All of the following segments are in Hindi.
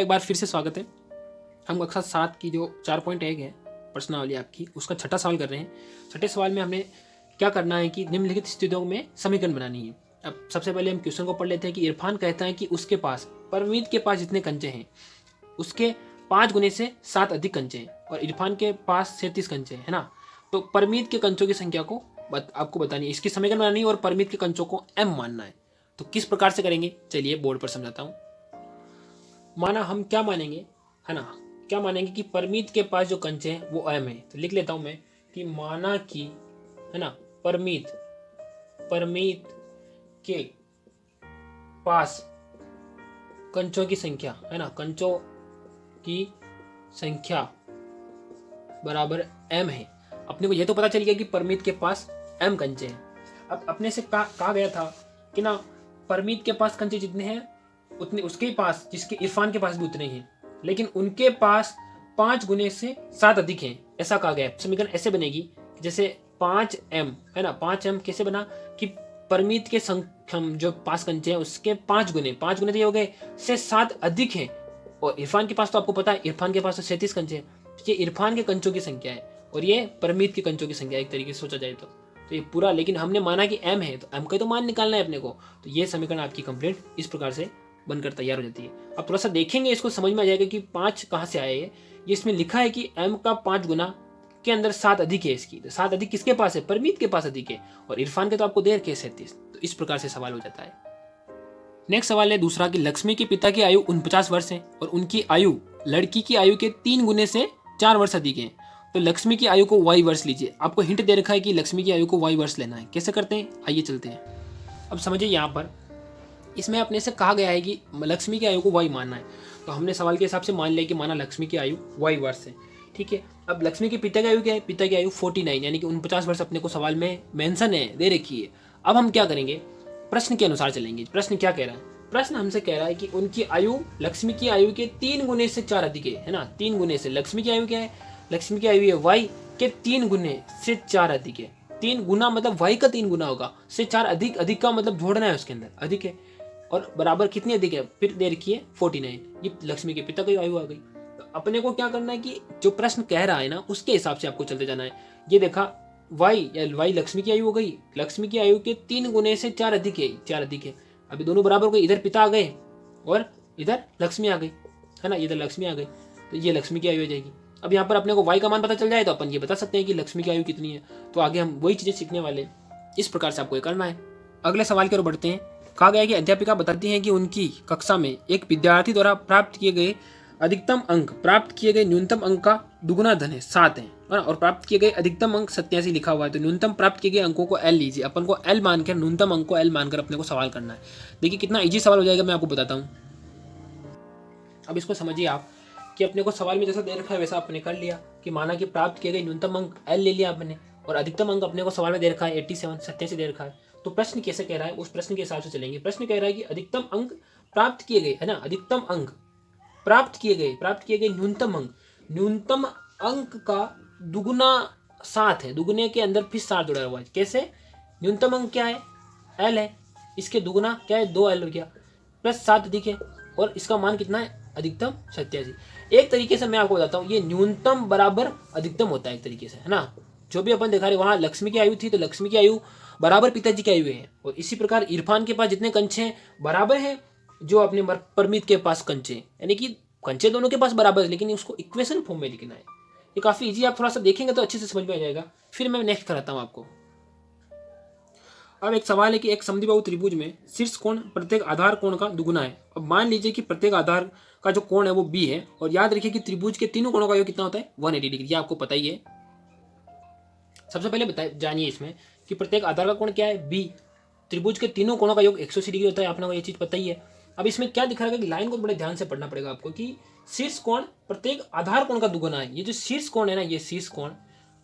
एक बार फिर से स्वागत है। हम कक्षा 7 की जो 4.1 है प्रश्नावली आपकी, उसका छठा सवाल कर रहे हैं। छठे सवाल में हमें क्या करना है कि निम्नलिखित स्थितियों में समीकरण बनानी है। अब सबसे पहले हम क्वेश्चन को पढ़ लेते हैं कि इरफान कहता है कि उसके पास परमीत के पास जितने कंचे हैं उसके 5 गुने से 7 अधिक कंचे हैं और इरफान के पास 37 कंचे हैं, है ना। तो परमीत के कंचों की संख्या को आपको बतानी है, इसकी समीकरण बनानी है और परमीत के कंचों को m मानना है। तो किस प्रकार से करेंगे, चलिए बोर्ड पर समझाता हूँ। माना हम क्या मानेंगे, है ना, क्या मानेंगे कि परमीत के पास जो कंचे हैं वो m है। तो लिख लेता हूं मैं कि माना कि, है ना, परमीत के पास कंचों की संख्या, है ना, कंचों की संख्या बराबर m है। अपने को यह तो पता चल गया कि परमीत के पास m कंचे हैं। अब अपने से कहा गया था कि ना परमीत के पास कंचे जितने हैं उतने उसके पास, जिसके इरफान के पास भी उतने हैं, लेकिन उनके पास 5 गुने से 7 अधिक हैं, ऐसा कहा गया है। समीकरण ऐसे बनेगी जैसे 5m, है ना, 5m कैसे बना कि परमीत के जो 5 कंचे हैं उसके 5 गुने तो ये हो गए से 7 अधिक हैं, और इरफान के पास तो आपको पता है इरफान के पास तो 37 कंचे हैं। ये इरफान के कंचों की संख्या है और ये परमीत के कंचों की संख्या, एक तरीके से सोचा जाए तो ये पूरा, लेकिन हमने माना कि m है तो m का तो मान निकालना है अपने को। तो ये समीकरण आपकी कंप्लीट इस प्रकार से बनकर तैयार हो जाती है। अब थोड़ा सा देखेंगे, इसको समझ में आ जाएगा कि 5 कहाँ से आए है। ये इसमें लिखा है कि m का 5 गुना के अंदर 7 अधिक है इसकी, तो 7 अधिक किसके पास है, परमीत के पास अधिक है, और इरफान के तो आपको दे रखे 37। तो इस प्रकार से सवाल हो जाता है। नेक्स्ट सवाल है दूसरा कि लक्ष्मी के पिता की आयु 49 वर्ष है और उनकी आयु लड़की की आयु के 3 गुने से 4 वर्ष अधिक है। तो लक्ष्मी की आयु को y वर्ष लीजिए। आपको हिंट दे रखा है कि लक्ष्मी की आयु को y वर्ष लेना है। कैसे करते हैं, आइए चलते हैं। अब समझिए, यहाँ पर इसमें अपने से कहा गया है कि लक्ष्मी की आयु को y मानना है, तो हमने सवाल के हिसाब से मान लिया कि माना लक्ष्मी की आयु y वर्ष है, ठीक है। अब लक्ष्मी के पिता की आयु क्या है, पिता की आयु 49 यानी कि 49 वर्ष अपने को सवाल में मेंशन है, दे रखी है। अब हम क्या करेंगे, प्रश्न के अनुसार चलेंगे। प्रश्न क्या कह रहा है, प्रश्न हमसे कह रहा है कि उनकी आयु लक्ष्मी की आयु के 3 गुने से 4 अधिक है ना। 3 गुने से लक्ष्मी की आयु क्या है, लक्ष्मी की आयु है y के 3 गुने से 4 अधिक है। 3 गुना मतलब y का 3 गुना होगा, से 4 अधिक, अधिक का मतलब जोड़ना है उसके अंदर, अधिक है, और बराबर कितनी अधिक है, फिर दे रखी है 49। ये लक्ष्मी के पिता की आयु आ गई। तो अपने को क्या करना है कि जो प्रश्न कह रहा है ना उसके हिसाब से आपको चलते जाना है। ये देखा y लक्ष्मी की आयु हो गई, लक्ष्मी की आयु के 3 गुने से 4 अधिक है, 4 अधिक है। अभी दोनों बराबर हो गए, इधर पिता आ गए और इधर लक्ष्मी आ गई, है ना, इधर लक्ष्मी आ गई, तो ये लक्ष्मी की आयु हो जाएगी। अब यहाँ पर अपने को y का मान पता चल जाए तो अपन ये बता सकते हैं कि लक्ष्मी की आयु कितनी है। तो आगे हम वही चीजें सीखने वाले हैं। इस प्रकार से आपको ये करना है। अगले सवाल की ओर बढ़ते हैं। कहा गया है कि अध्यापिका बताती हैं कि उनकी कक्षा में एक विद्यार्थी द्वारा प्राप्त किए गए अधिकतम अंक प्राप्त किए गए न्यूनतम अंक का दुगुना धन है 7 है, और प्राप्त किए गए अधिकतम अंक 87 लिखा हुआ है। तो न्यूनतम प्राप्त किए गए अंकों को L लीजिए। अपन को L मानकर, न्यूनतम अंक को L मानकर अपने को सवाल करना है। देखिए कितना इजी सवाल हो जाएगा, मैं आपको बताता हूँ। अब इसको समझिए आप कि अपने को सवाल में जैसा दे रखा है वैसा अपने कर लिया कि माना कि प्राप्त किए गए न्यूनतम अंक L ले लिया अपने, और अधिकतम अंक अपने को सवाल में दे रखा है 87 दे रखा है। तो प्रश्न कैसे कह रहा है उस प्रश्न के हिसाब से चलेंगे। प्रश्न कह रहा है कि अधिकतम अंक प्राप्त किए गए, है ना, अधिकतम अंक प्राप्त किए गए न्यूनतम अंक का दुगुना 7 है। दुगुने के अंदर फिर 7 जुड़ा हुआ है। कैसे, न्यूनतम अंक क्या है, L है, इसके दुगुना क्या है, 2L हो गया, प्लस 7 अधिक है, और इसका मान कितना है, अधिकतम 87। एक तरीके से मैं आपको बताता हूँ, ये न्यूनतम बराबर अधिकतम होता है एक तरीके से, है ना। जो भी अपन दिखा रहे वहां लक्ष्मी की आयु थी तो लक्ष्मी की आयु बराबर पिताजी की आयु है, और इसी प्रकार इरफान के पास जितने कंचे हैं बराबर है जो अपने परमीत के पास कंचे, यानी कि कंचे दोनों के पास बराबर है, लेकिन उसको इक्वेशन फॉर्म में लिखना है। ये काफी इजी, आप थोड़ा सा देखेंगे तो अच्छे से समझ में आ जाएगा। फिर मैं नेक्स्ट कराता हूँ आपको। अब एक सवाल है कि एक समद्विबाहु त्रिभुज में शीर्ष कोण प्रत्येक आधार कोण का दुगुना है। अब मान लीजिए कि प्रत्येक आधार का जो कोण है वो B है, और याद रखिए कि त्रिभुज के तीनों कोणों का योग कितना होता है, 180 डिग्री। आपको पता ही है। सबसे पहले जानिए इसमें कि प्रत्येक आधार का कोण क्या है, B। त्रिभुज के तीनों कोणों का योग 180 डिग्री होता है, आपने को ये चीज पता ही है। अब इसमें क्या दिख रहा है कि लाइन को बड़े ध्यान से पढ़ना पड़ेगा आपको कि शीर्ष कोण प्रत्येक आधार कोण का दुगुना है। ये जो शीर्ष कोण है ना, ये शीर्ष कोण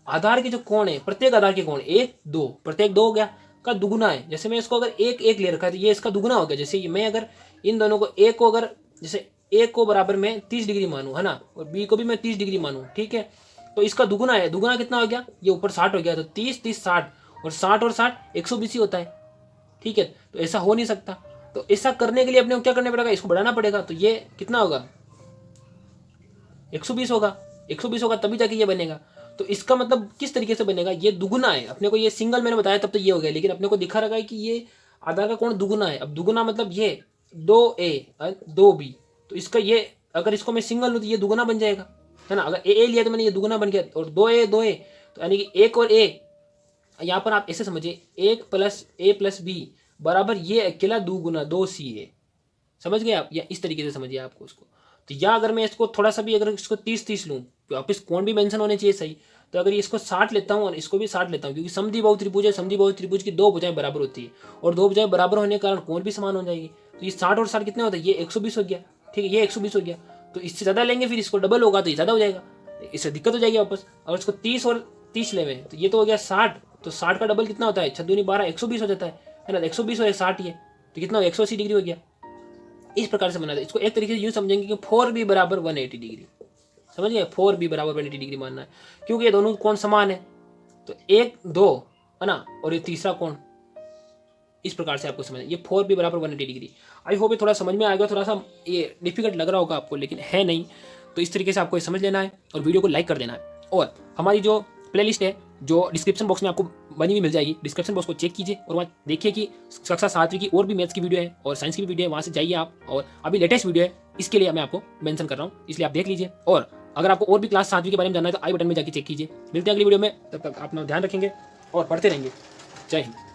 आधार के जो कोण है, प्रत्येक आधार के कोण 1 2, प्रत्येक 2 हो गया का दुगुना है। जैसे मैं इसको अगर 1 1 ले रखा है तो ये इसका दुगुना हो गया। जैसे मैं अगर इन दोनों को एक को अगर जैसे एक को बराबर में 30 डिग्री मानूं, है ना, और बी को भी मैं 30 डिग्री मानूं, ठीक है, तो इसका दुगुना है। दुगुना कितना हो गया, ये ऊपर 60 हो गया, तो 30 30 60, और 60 और 60 120 ही होता है, ठीक है। तो ऐसा हो नहीं सकता। तो ऐसा करने के लिए अपने को क्या करना पड़ेगा, इसको बढ़ाना पड़ेगा। तो ये कितना होगा, 120 होगा, 120 होगा तभी जाके ये बनेगा। तो इसका मतलब किस तरीके से बनेगा, ये दुगुना है। अपने को ये सिंगल मैंने बताया तब तो ये हो गया, लेकिन अपने को दिखा रखा है कि ये आधा का कोण दुगुना है। अब दुगुना मतलब ये 2a 2b, तो इसका ये अगर इसको मैं सिंगल लूँ तो ये दुगुना बन जाएगा, है ना। अगर ए लिया तो मैंने ये दुगुना बन गया, और 2a 2a, तो यानी कि एक और a, यहाँ पर आप ऐसे समझिए 1 + a + b बराबर ये अकेला 2 गुना 2c है। समझ गए आप, या इस तरीके से समझिए आपको उसको। तो या अगर मैं इसको थोड़ा सा भी, अगर इसको 30-30 लूँ, वापस कोण भी मेंशन होने चाहिए सही। तो अगर इसको 60 लेता हूँ और इसको भी 60 लेता हूँ, क्योंकि समद्विबाहु त्रिभुज है, समद्विबाहु त्रिभुज की दो भुजाएं बराबर होती है, और दो भुजाएं बराबर होने के कारण कोण भी समान हो जाएगी। तो ये 60 और 60 कितने होता है, ये 120 हो गया, ठीक है, ये 120 हो गया। तो इससे ज़्यादा लेंगे फिर इसको डबल होगा तो ये ज़्यादा हो जाएगा, इससे दिक्कत हो जाएगी वापस। अगर इसको 30 और 30 ले में, तो ये तो हो गया 60, तो 60 का डबल कितना होता है, 6 दूनी 12, 120 हो जाता है ना। 120 और 60 ही है, तो कितना हो, 180 डिग्री हो गया। इस प्रकार से बनाना है इसको। एक तरीके से यूँ समझेंगे कि 4b बराबर 180 डिग्री, समझ गए, 4b बराबर 180 डिग्री मानना है, क्योंकि ये दोनों कोण समान है। तो 1 2 है ना, और ये तीसरा कोण, इस प्रकार से आपको समझना है। ये 4b बराबर 180 डिग्री। आई होप ये थोड़ा समझ में आएगा, थोड़ा सा ये डिफिकल्ट लग रहा होगा आपको, लेकिन है नहीं। तो इस तरीके से आपको ये समझ लेना है और वीडियो को लाइक कर देना है। और हमारी जो प्लेलिस्ट है जो डिस्क्रिप्शन बॉक्स में आपको बनी हुई मिल जाएगी, डिस्क्रिप्शन बॉक्स को चेक कीजिए और वहाँ देखिए कि कक्षा 7वीं की और भी मैथ्स की वीडियो है और साइंस की भी वीडियो है, वहाँ से जाइए आप। और अभी लेटेस्ट वीडियो है, इसके लिए मैं आपको मेंशन कर रहा हूँ, इसलिए आप देख लीजिए। और अगर आपको और भी क्लास 7वीं के बारे में जानना है तो आई बटन में जाके चेक कीजिए। मिलते हैं अगली वीडियो में, तब तक अपना ध्यान रखेंगे और पढ़ते रहेंगे। जय हिंद।